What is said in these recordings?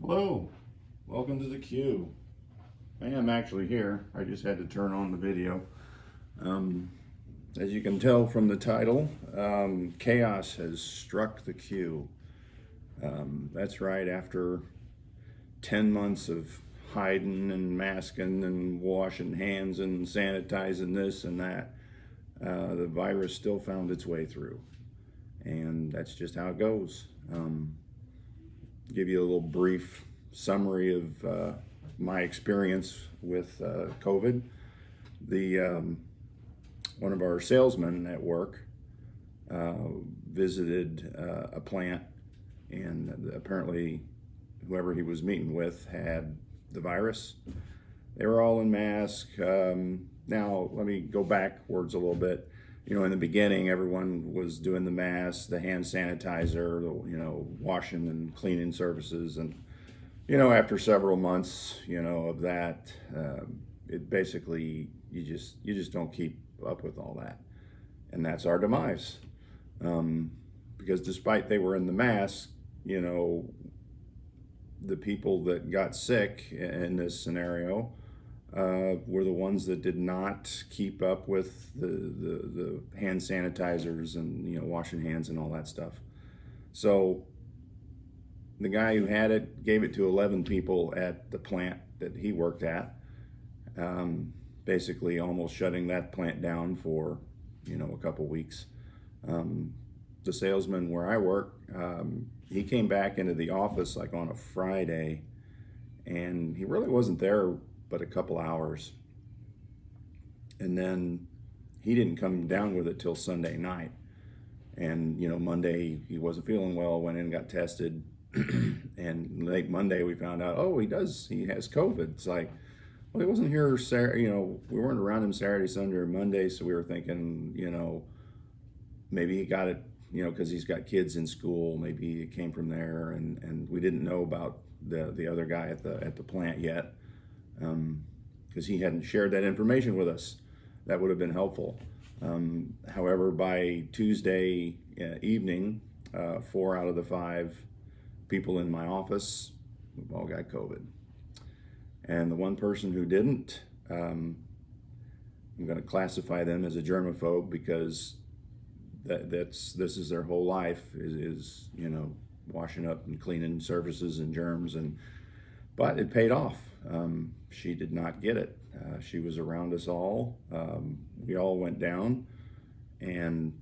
Hello, welcome to the queue. I am actually here. I just had to turn on the video. As you can tell from the title, chaos has struck the queue. That's right, after 10 months of hiding and masking and washing hands and sanitizing this and that, the virus still found its way through. And that's just how it goes. Give you a little brief summary of my experience with COVID. One of our salesmen at work visited a plant, and apparently whoever he was meeting with had the virus. They were all in masks. Now let me go backwards a little bit. In the beginning, everyone was doing the masks, the hand sanitizer, washing and cleaning services. And, after several months, of that, it basically, you just don't keep up with all that. And that's our demise. Because despite they were in the mask, the people that got sick in this scenario were the ones that did not keep up with the hand sanitizers and washing hands and all that stuff. So the guy who had it gave it to 11 people at the plant that he worked at, basically almost shutting that plant down for a couple weeks. The salesman where I work, he came back into the office like on a Friday, and he really wasn't there but a couple hours. And then he didn't come down with it till Sunday night. And Monday he wasn't feeling well, went in and got tested. And late Monday we found out, he has COVID. It's like, well, he wasn't here Saturday, we weren't around him Saturday, Sunday, or Monday, so we were thinking, maybe he got it, because he's got kids in school, maybe it came from there, and we didn't know about the other guy at the plant yet. Because he hadn't shared that information with us. That would have been helpful. However, by Tuesday evening, 4 out of the 5 people in my office, we've all got COVID. And the one person who didn't, I'm going to classify them as a germaphobe, because this is their whole life is washing up and cleaning surfaces and germs, but it paid off. She did not get it. She was around us all. We all went down, and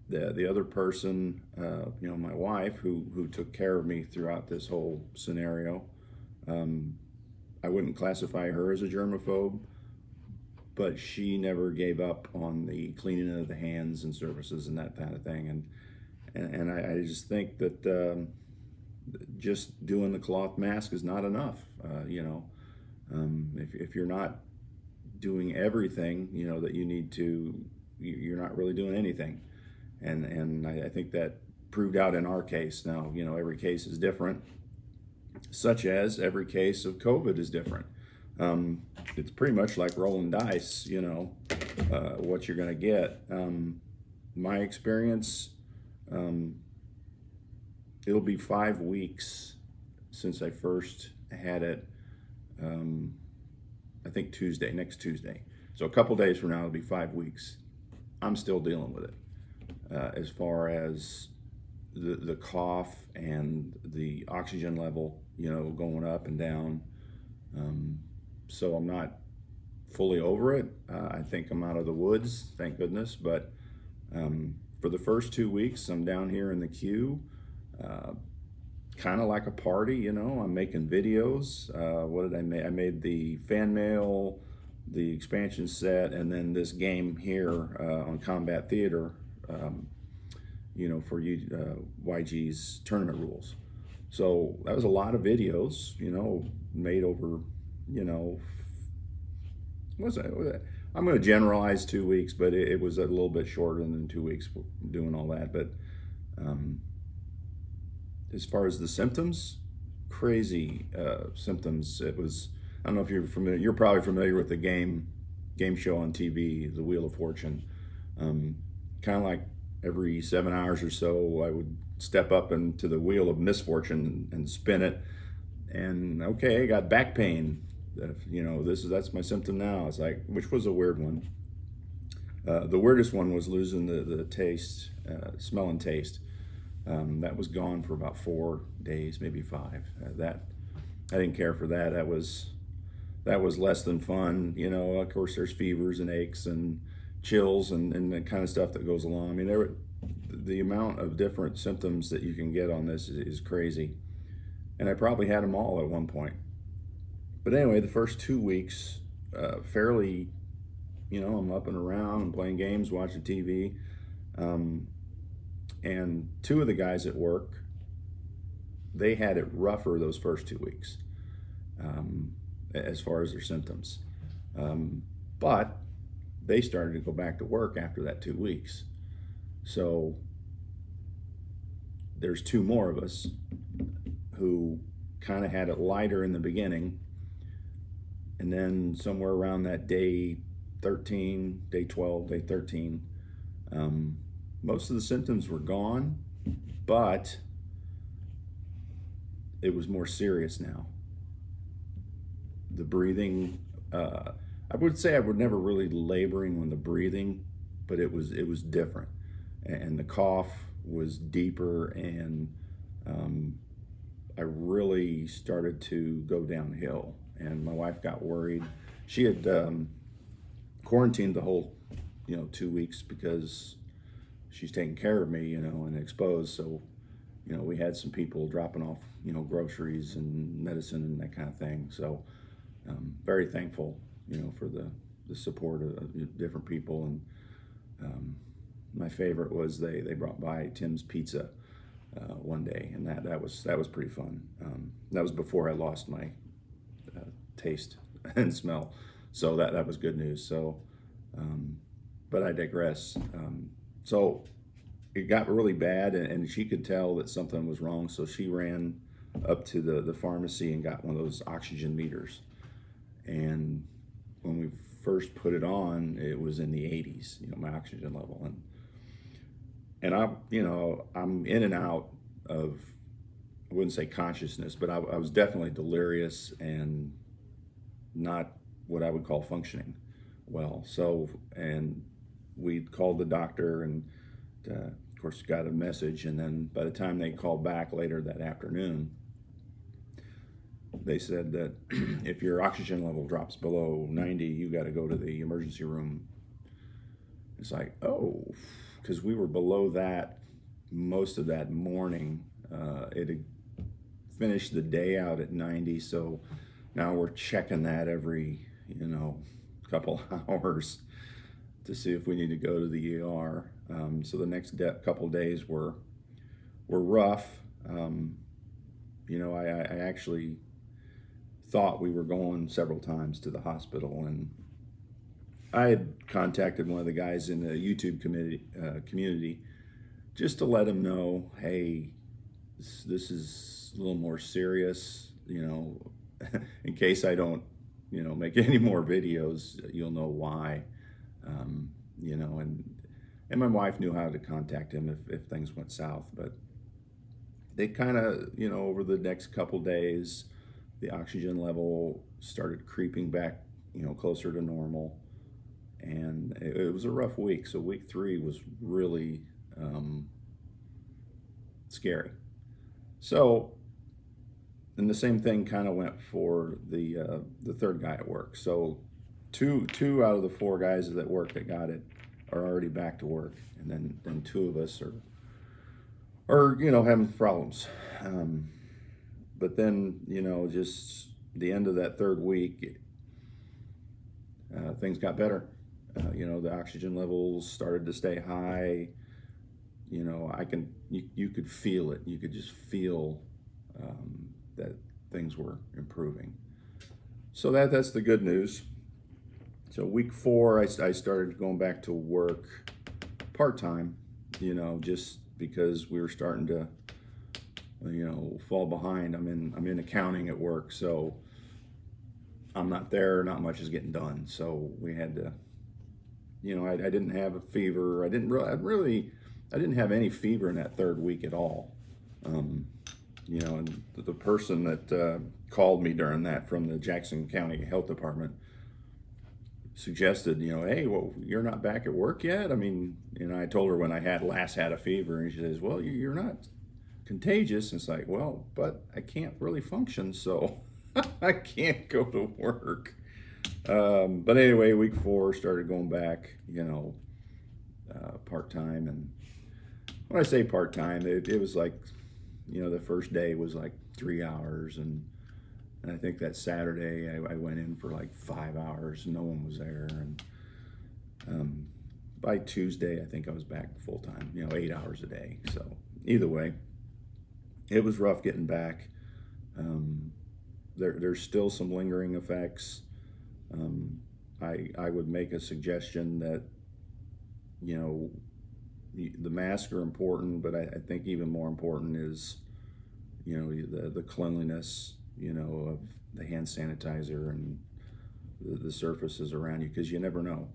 the other person, my wife, who took care of me throughout this whole scenario, I wouldn't classify her as a germaphobe, but she never gave up on the cleaning of the hands and surfaces and that kind of thing. And I just think that just doing the cloth mask is not enough. If you're not doing everything that you need to, you're not really doing anything. And I think that proved out in our case. Now every case is different, such as every case of COVID is different. It's pretty much like rolling dice, what you're going to get. My experience, it'll be 5 weeks since I first had it. I think next Tuesday. So a couple days from now, it'll be 5 weeks. I'm still dealing with it. As far as the cough and the oxygen level, going up and down. So I'm not fully over it. I think I'm out of the woods, thank goodness. But for the first 2 weeks, I'm down here in the queue. Kind of like a party, I'm making videos. What did I make? I made the fan mail, the expansion set, and then this game here on Combat Theater, for YG's tournament rules. So that was a lot of videos, made over, I'm going to generalize 2 weeks, but it was a little bit shorter than 2 weeks doing all that. But as far as the symptoms, crazy symptoms. It was, I don't know if you're familiar, you're probably familiar with the game show on TV, The Wheel of Fortune. Kind of like every 7 hours or so, I would step up into the wheel of misfortune and spin it, And okay, I got back pain. That's my symptom now. It's like, which was a weird one. The weirdest one was losing the taste, smell and taste. That was gone for about 4 days, maybe 5. That I didn't care for that. That was less than fun. Of course, there's fevers and aches and chills and the kind of stuff that goes along. I mean, the amount of different symptoms that you can get on this is crazy. And I probably had them all at one point. But anyway, the first 2 weeks, fairly, I'm up and around, I'm playing games, watching TV. And 2 of the guys at work, they had it rougher those first 2 weeks as far as their symptoms. But they started to go back to work after that 2 weeks. So there's 2 more of us who kind of had it lighter in the beginning. And then somewhere around that day 13, day 12, day 13, most of the symptoms were gone, but it was more serious now. The breathing, I would say I was never really laboring on the breathing, but it was different. And the cough was deeper, and I really started to go downhill. And my wife got worried. She had quarantined the whole 2 weeks because she's taking care of me, and exposed. So, we had some people dropping off, groceries and medicine and that kind of thing. So, very thankful, for the support of different people. And my favorite was they brought by Tim's Pizza one day, and that was pretty fun. That was before I lost my taste and smell, so that was good news. So, but I digress. So it got really bad, and she could tell that something was wrong. So she ran up to the pharmacy and got one of those oxygen meters. And when we first put it on, it was in the 80s, my oxygen level. And I'm in and out of, I wouldn't say consciousness, but I was definitely delirious and not what I would call functioning well. So, and we called the doctor, and of course got a message. And then by the time they called back later that afternoon, they said that if your oxygen level drops below 90, you got to go to the emergency room. It's like, oh, because we were below that most of that morning. It had finished the day out at 90, so now we're checking that every couple hours to see if we need to go to the ER. So the next couple days were rough. I actually thought we were going several times to the hospital, and I had contacted one of the guys in the YouTube community just to let him know, hey, this is a little more serious, in case I don't, make any more videos, you'll know why, and my wife knew how to contact him if things went south. But they kind of, over the next couple days, the oxygen level started creeping back, closer to normal. And it was a rough week. So week 3 was really scary. So, and the same thing kind of went for the third guy at work. So two out of the 4 guys that work that got it are already back to work, and then 2 of us are having problems. But then, just the end of that 3rd week, things got better. The oxygen levels started to stay high. You could feel it. You could just feel that things were improving. So that's the good news. So week 4, I started going back to work part-time, just because we were starting to, fall behind. I'm in accounting at work, so I'm not there. Not much is getting done. So we had to, I didn't have a fever. I didn't have any fever in that 3rd week at all. you know, and the person that called me during that from the Jackson County Health Department suggested, you know, hey, well, you're not back at work yet? I mean, you know, I told her when I last had a fever, and she says, well, you're not contagious. And it's like, well, but I can't really function, so I can't go to work. But anyway, week 4 started going back, you know, part-time. And when I say part-time, it was like, you know, the first day was like 3 hours, and I think that Saturday I went in for like 5 hours. No one was there, and by Tuesday I think I was back full-time, you know, 8 hours a day. So either way, it was rough getting back. There's still some lingering effects. I would make a suggestion that, you know, the masks are important, but I think even more important is, you know, the cleanliness, you know, of the hand sanitizer and the surfaces around you, because you never know.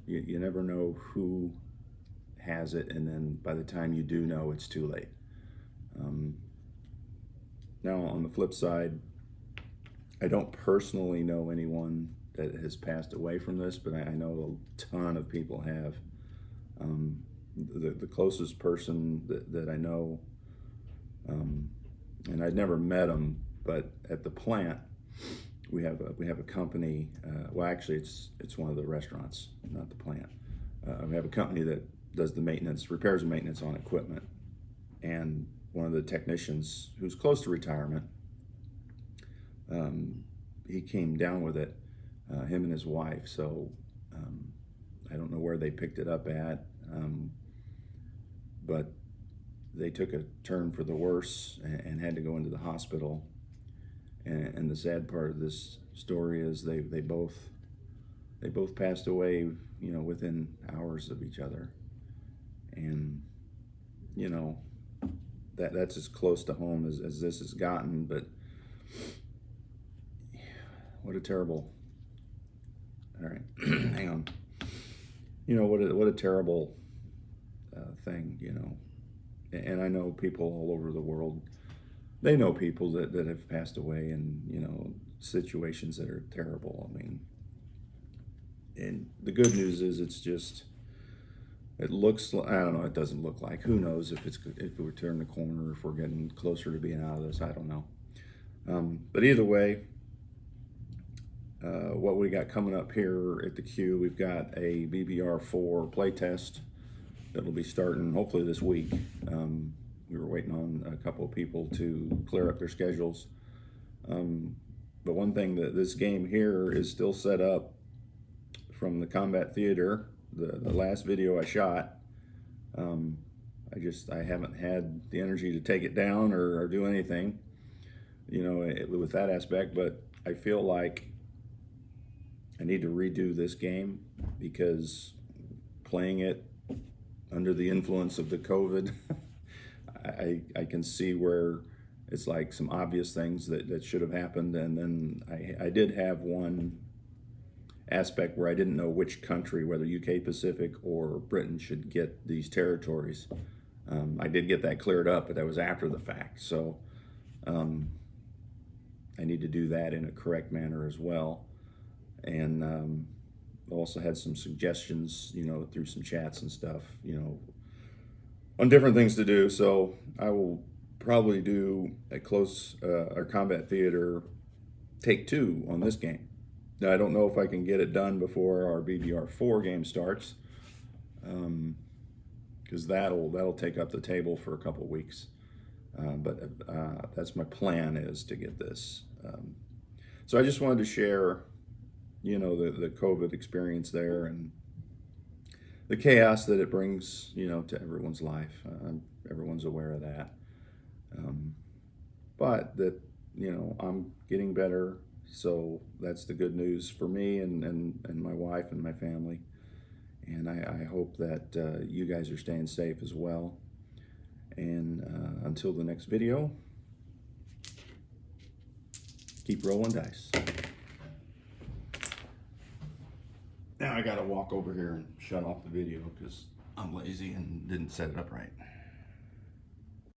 You never know who has it, and then by the time you do know, it's too late. Now, on the flip side, I don't personally know anyone that has passed away from this, but I know a ton of people have. The closest person that I know, and I'd never met him, but at the plant, we have a company. Well, actually, it's one of the restaurants, not the plant. We have a company that does the maintenance, repairs and maintenance on equipment, and one of the technicians who's close to retirement, he came down with it, him and his wife. So I don't know where they picked it up at, but they took a turn for the worse and had to go into the hospital. And the sad part of this story is they both passed away, you know, within hours of each other. And, you know, that's as close to home as this has gotten. But what a terrible, all right, hang on. You know, what a terrible thing, you know. And I know people all over the world, they know people that have passed away in, you know, situations that are terrible. I mean, and the good news is it's just, it looks, I don't know, it doesn't look like, who knows if we're turning the corner, if we're getting closer to being out of this, I don't know. But either way, what we got coming up here at the Q, we've got a BBR4 playtest that'll be starting hopefully this week. We were waiting on a couple of people to clear up their schedules. But one thing, that this game here is still set up from the combat theater, the last video I shot. I haven't had the energy to take it down or do anything, you know, with that aspect. But I feel like I need to redo this game, because playing it under the influence of the COVID, I can see where it's like some obvious things that should have happened. And then I did have one aspect where I didn't know which country, whether UK Pacific or Britain, should get these territories. I did get that cleared up, but that was after the fact. So I need to do that in a correct manner as well. And also had some suggestions, you know, through some chats and stuff, you know, on different things to do. So I will probably do a close or combat theater take 2 on this game. Now, I don't know if I can get it done before our BBR4 game starts, because that'll take up the table for a couple weeks. But that's my plan, is to get this. So I just wanted to share, you know, the COVID experience there and the chaos that it brings, you know, to everyone's life. Everyone's aware of that. But that, you know, I'm getting better. So that's the good news for me and my wife and my family. And I hope that you guys are staying safe as well. And until the next video, keep rolling dice. Now I gotta walk over here and shut off the video because I'm lazy and didn't set it up right.